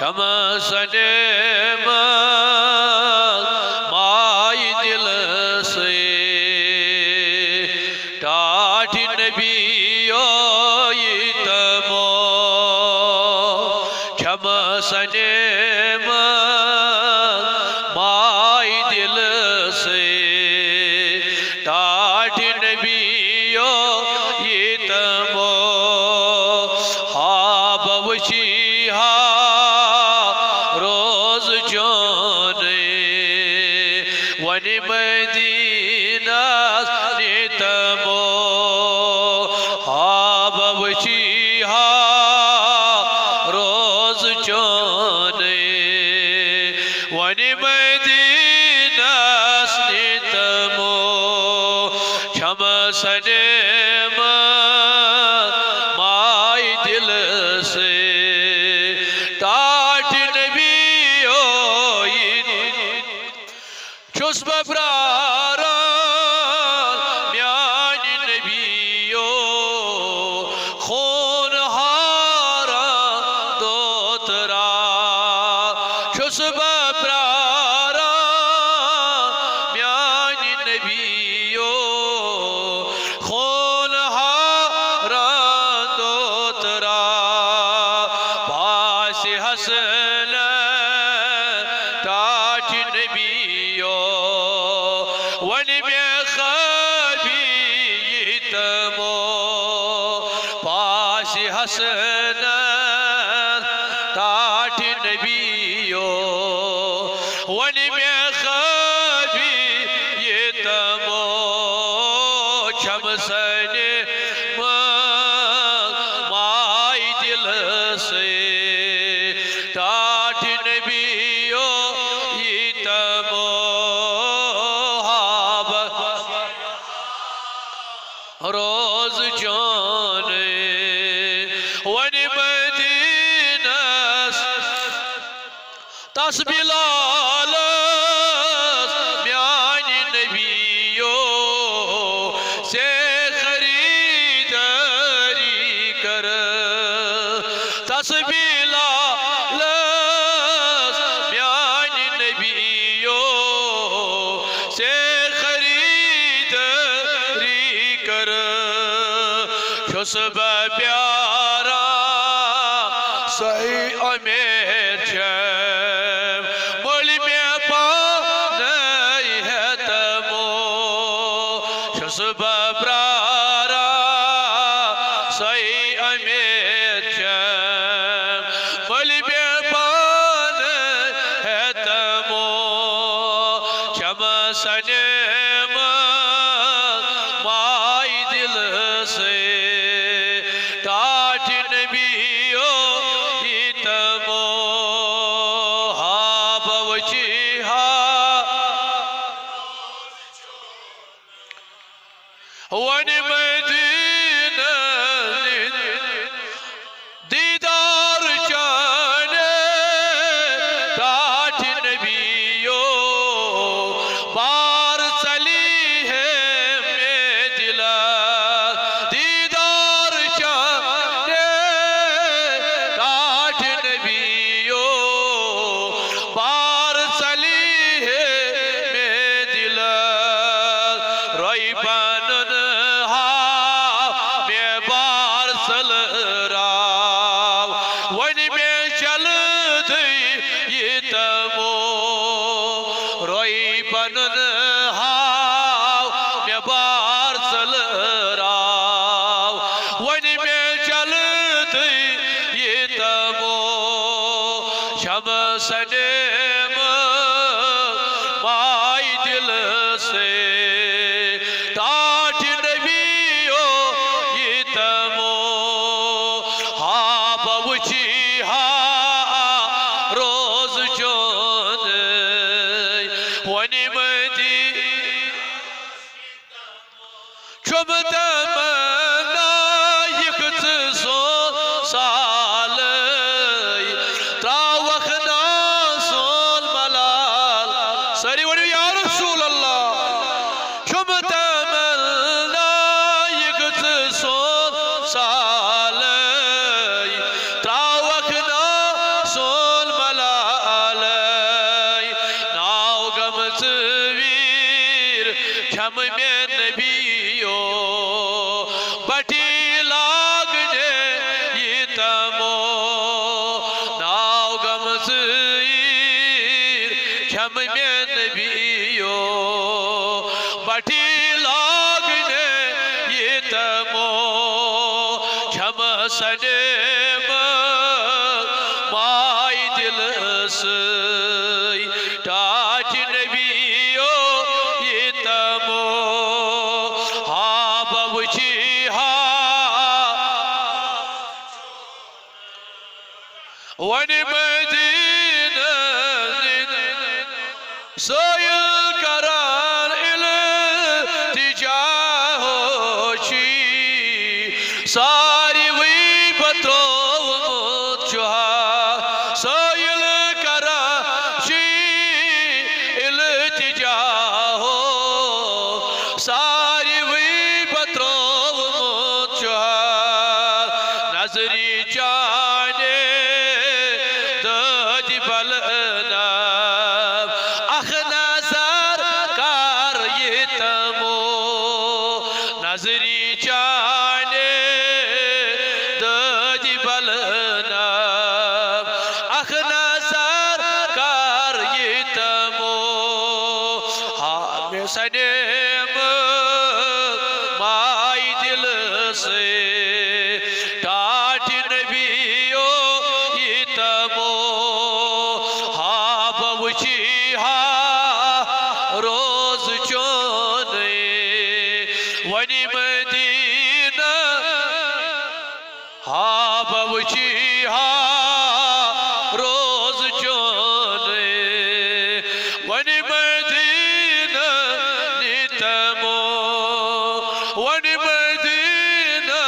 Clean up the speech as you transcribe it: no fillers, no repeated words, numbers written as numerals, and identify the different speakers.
Speaker 1: सने माई दिल से टाठ नबियो तमो सने माई दिल से टाठ नबियो तमो हा बवशी रोज जोने वन मदीना तमो हा बवशी रोज जोने वन मदीना तमो सने माई दिल से टाठ नबियो छुस बब्रारा म्यान नबियो खून हारा दोतरा छुस बब्रारा म्यान नबियो खून हारा दोतरा पास हसन टाठ नबियो वन में खबी तमो पास हसन टाठ नबियो वन में खबी तमो सने माई दिल से टाठ नबियो तमो रोज जोने वन मदीना तस्बिलाल म्यान नबियो से खरीदारी कर तस्बिलाल म्यान नबियो से खरीदारी कर खुशबा प्यारा सही अमेर बोल में पान है तमो खुशबा प्यारा सही अमेर बोल में पान है तमो सने माई दिल से टाठ नबियो तमो हा बवची वन मदीना दीदार जाने टाठ नबियो बार चली है मैं दिला दीदार जाने टाठ नबियो बार चली है मैं दिला रोई बनन हा मैं बार सल राव वन में चल दई तमो रोई बनन हा मैं बार सल राव वन में चल दई तमो सने माई दिल से टाठ नबियो तमो हा बवची रोज जोने वन मदीना चुम तमन्ना यकत सो साल त्रावखना सोल मलाल सरी वन या रसूल अल्लाह चुम तमन्ना यकत सो साल त्रावखना सोल तमो छम सनेम माय दिल सई टाच नबियो ये तमो हा बवची हा वन मदीना सोयल करार इल्तिजा होशी सारी वही बतरो चुहा सोयल कराशी इल्तिजा हो सारी वही बतरो चुहा नजरी जाने नजरी जाने दज बलना अख नजर कर ये तमो हाम सनेम माय दिल से टाट नबियो ये तमो हा बवची हा रोज चोने वनी मदीना हा बवची हा रोज चोने वनी मदीना नितमो वनी मदीना